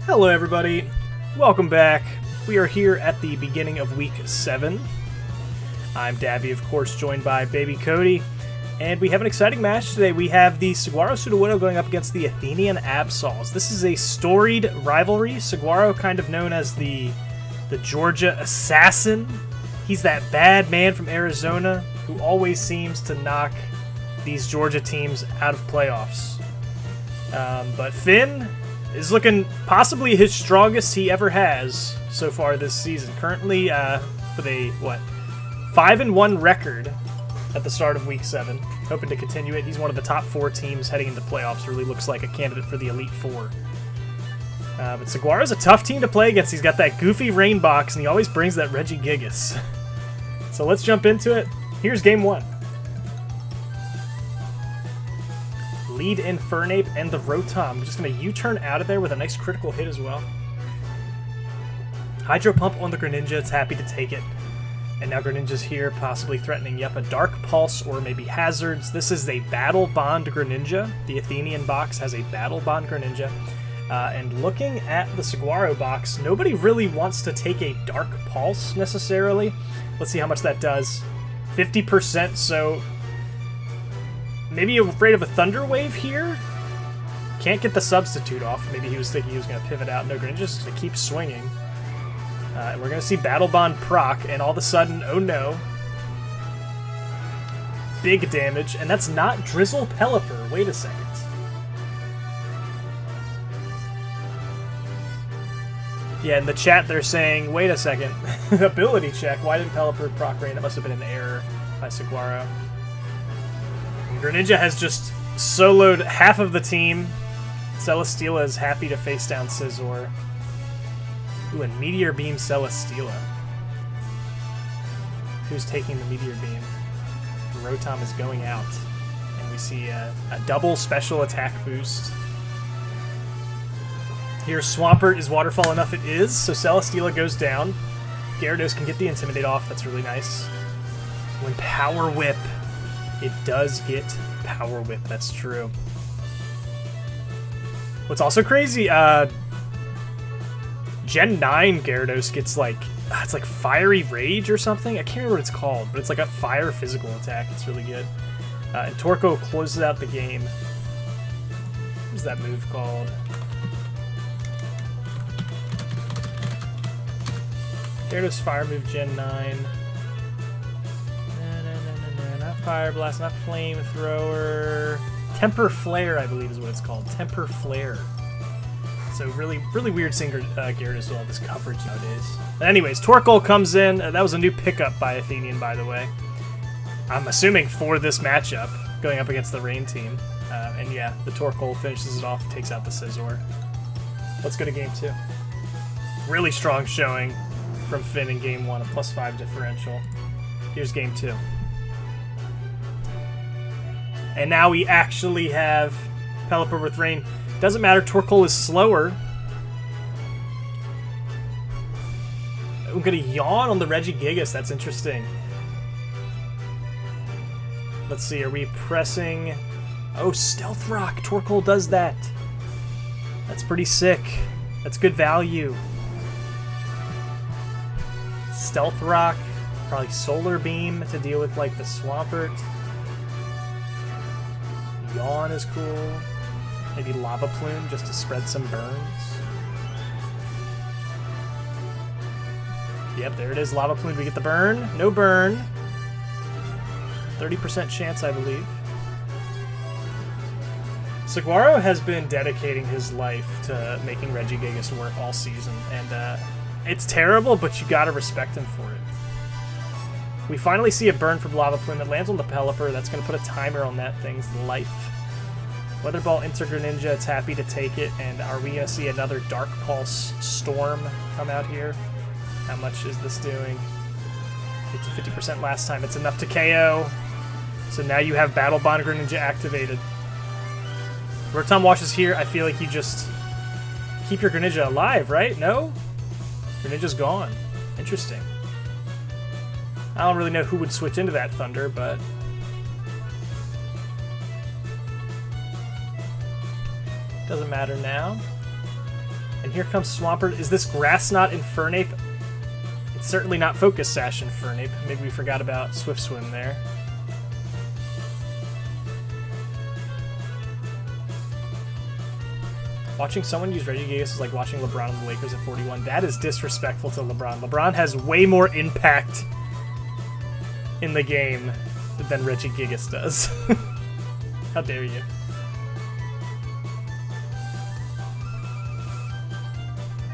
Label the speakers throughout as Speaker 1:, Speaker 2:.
Speaker 1: Hello everybody, welcome back. We are here at the beginning of week 7. I'm Dabby, of course, joined by Baby Cody, and we have an exciting match today. We have the Saguaro Sudowoodo going up against the Athenian Absols. This is a storied rivalry. Saguaro, kind of known as the Georgia Assassin. He's that bad man from Arizona who always seems to knock these Georgia teams out of playoffs. But Finn is looking possibly his strongest he ever has so far this season. Currently with a, 5-1 record at the start of Week 7. Hoping to continue it. He's one of the top 4 teams heading into playoffs. Really looks like a candidate for the Elite Four. But Saguaro's a tough team to play against. He's got that goofy rain box, and he always brings that Regigigas. So let's jump into it. Here's game 1. Lead Infernape and the Rotom. Just going to U-turn out of there with a nice critical hit as well. Hydro Pump on the Greninja. It's happy to take it. And now Greninja's here, possibly threatening, a Dark Pulse or maybe Hazards. This is a Battle Bond Greninja. The Athenian box has a Battle Bond Greninja. And looking at the Saguaro box, nobody really wants to take a Dark Pulse necessarily. Let's see how much that does. 50%, so maybe afraid of a Thunder Wave here? Can't get the substitute off. Maybe he was thinking he was going to pivot out. No, Greninja's just going to keep swinging. And we're going to see Battle Bond proc, and all of a sudden, oh no. Big damage, and that's not Drizzle Pelipper. Wait a second. Yeah, in the chat they're saying, wait a second. Ability check. Why didn't Pelipper proc rain? That must have been an error by Saguaro. Greninja has just soloed half of the team. Celesteela is happy to face down Scizor. Ooh, and Meteor Beam Celesteela. Who's taking the Meteor Beam? Rotom is going out. And we see a double special attack boost. Here, Swampert is waterfall enough it is, so Celesteela goes down. Gyarados can get the Intimidate off, that's really nice. When Power Whip, it does get Power Whip, that's true. What's also crazy, Gen 9 Gyarados gets it's like Fiery Rage or something? I can't remember what it's called, but it's like a fire physical attack. It's really good. And Torkoal closes out the game. What's that move called? Gyarados Fire Move Gen 9. Not Fire Blast, not Flamethrower. Temper Flare, I believe is what it's called. Temper Flare. So really weird seeing Gyarados with all this coverage nowadays. But anyways, Torkoal comes in. That was a new pickup by Athenian, by the way. I'm assuming for this matchup, going up against the Rain team. And yeah, the Torkoal finishes it off, takes out the Scizor. Let's go to game 2. Really strong showing from Finn in game 1, a +5 differential. Here's game 2. And now we actually have Pelipper with Rain. Doesn't matter, Torkoal is slower. I'm gonna yawn on the Regigigas, that's interesting. Let's see, are we pressing... Oh, Stealth Rock! Torkoal does that! That's pretty sick. That's good value. Stealth Rock, probably Solar Beam to deal with, the Swampert. Yawn is cool. Maybe Lava Plume just to spread some burns. Yep, there it is. Lava Plume. We get the burn. No burn. 30% chance, I believe. Saguaro has been dedicating his life to making Regigigas work all season, and it's terrible, but you gotta respect him for it. We finally see a burn from Lava Plume that lands on the Pelipper. That's going to put a timer on that thing's life. Weather Ball into Greninja, it's happy to take it. And are we going to see another Dark Pulse Storm come out here? How much is this doing? 50% last time. It's enough to KO. So now you have Battle Bond Greninja activated. Rotom washes here. I feel like you just keep your Greninja alive, right? No? Greninja's gone. Interesting. I don't really know who would switch into that Thunder, but doesn't matter now. And here comes Swampert. Is this Grass Knot Infernape? It's certainly not Focus Sash Infernape. Maybe we forgot about Swift Swim there. Watching someone use Regigigas is like watching LeBron and the Lakers at 41. That is disrespectful to LeBron. LeBron has way more impact in the game than Regigigas does. How dare you?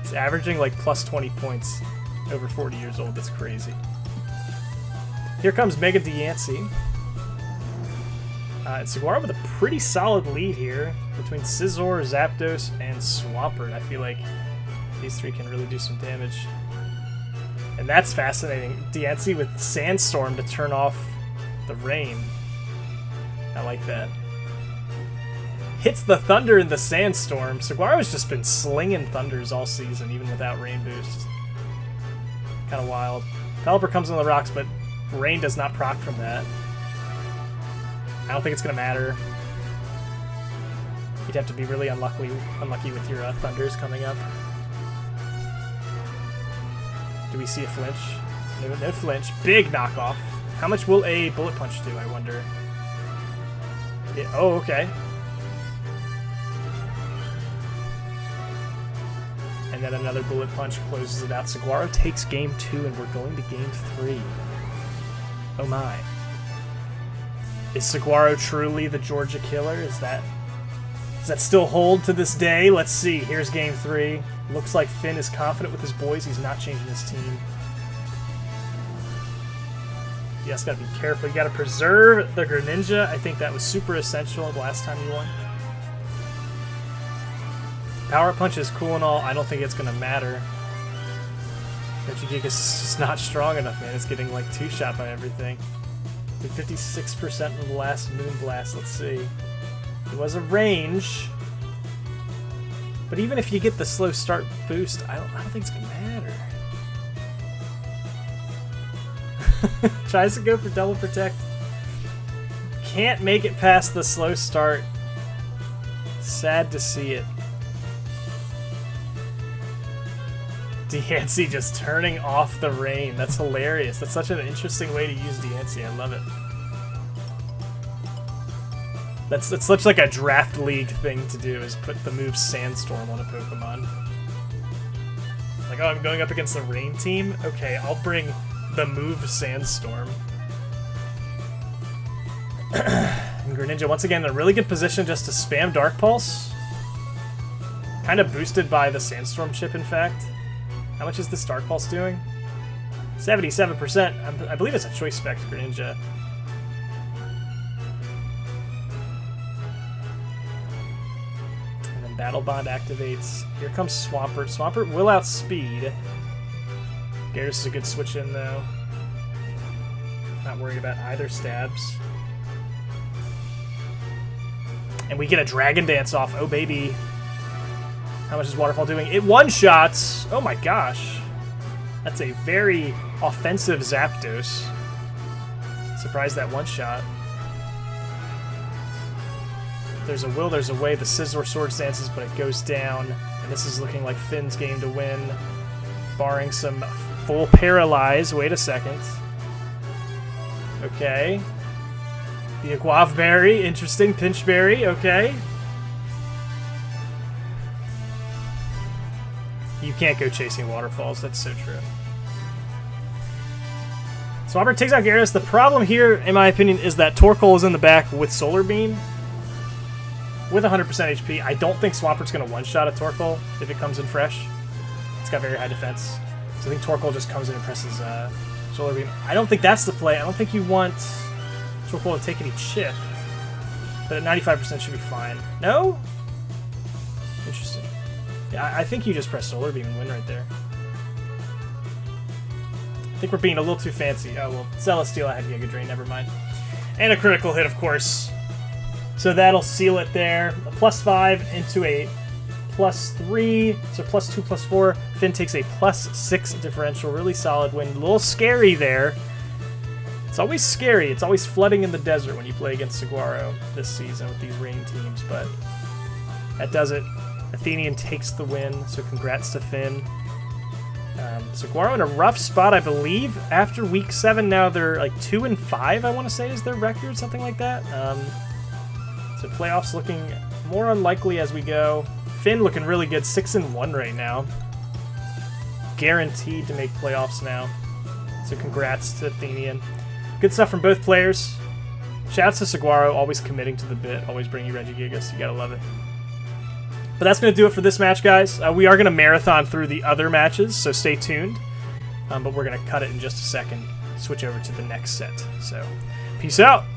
Speaker 1: He's averaging like plus 20 points over 40 years old. That's crazy. Here comes Mega Diancie. And Saguaro with a pretty solid lead here between Scizor, Zapdos, and Swampert. I feel like these three can really do some damage. And that's fascinating. Diancie with Sandstorm to turn off the rain. I like that. Hits the Thunder in the Sandstorm. Saguaro's just been slinging Thunders all season, even without Rain Boost. Kind of wild. Pelipper comes on the rocks, but Rain does not proc from that. I don't think it's going to matter. You'd have to be really unlucky with your Thunders coming up. Do we see a flinch? No flinch. Big knockoff. How much will a Bullet Punch do, I wonder? Oh, okay. And then another Bullet Punch closes it out. Saguaro takes game 2, and we're going to game 3. Oh my. Is Saguaro truly the Georgia killer? Does that still hold to this day? Let's see. Here's game 3. Looks like Finn is confident with his boys. He's not changing his team. You just gotta be careful. You gotta preserve the Greninja. I think that was super essential the last time you won. Power Punch is cool and all. I don't think it's gonna matter. Regigigas is just not strong enough, man. It's getting like 2-shot by everything. 56% of the last Moonblast. Let's see. It was a range. But even if you get the slow start boost, I don't think it's gonna matter. Tries to go for double protect. Can't make it past the slow start. Sad to see it. Diancie just turning off the rain. That's hilarious. That's such an interesting way to use Diancie. I love it. That's such like a draft league thing to do, is put the move Sandstorm on a Pokemon. Like, oh, I'm going up against the rain team? Okay, I'll bring the move Sandstorm. And Greninja, once again, in a really good position just to spam Dark Pulse. Kind of boosted by the Sandstorm chip, in fact. How much is this Dark Pulse doing? 77%. I believe it's a Choice Spec Greninja. And then Battle Bond activates. Here comes Swampert. Swampert will outspeed. Gyarados is a good switch in, though. Not worried about either stabs. And we get a Dragon Dance off. Oh, baby. How much is Waterfall doing? It one-shots! Oh my gosh. That's a very offensive Zapdos. Surprised that one-shot. There's a will, there's a way. The Scizor Sword stances, but it goes down. And this is looking like Finn's game to win. Barring some full paralyze. Wait a second. Okay. The Aguave Berry. Interesting. Pinch Berry. Okay. You can't go chasing waterfalls. That's so true. Swampert takes out Gyarados. The problem here, in my opinion, is that Torkoal is in the back with Solar Beam. With 100% HP, I don't think Swampert's going to one-shot a Torkoal if it comes in fresh. It's got very high defense. So I think Torkoal just comes in and presses Solar Beam. I don't think that's the play. I don't think you want Torkoal to take any chip. But at 95% should be fine. No? Interesting. Yeah, I think you just press Solar Beam and win right there. I think we're being a little too fancy. Oh, well, Celesteal, I had Giga Drain, never mind. And a critical hit, of course. So that'll seal it there. A +5 into a +3. So +2, +4. Finn takes a +6 differential. Really solid win. A little scary there. It's always scary. It's always flooding in the desert when you play against Saguaro this season with these rain teams, but that does it Athenian takes the win, so congrats to Finn. Saguaro in a rough spot, I believe. After week 7, now they're like 2-5, I want to say is their record, something like that. So playoffs looking more unlikely as we go. Finn looking really good, 6-1 right now. Guaranteed to make playoffs now. So congrats to Athenian. Good stuff from both players. Shouts to Saguaro, always committing to the bit, always bringing Regigigas. You gotta love it. But that's going to do it for this match, guys. We are going to marathon through the other matches, so stay tuned. But we're going to cut it in just a second, switch over to the next set. So, peace out.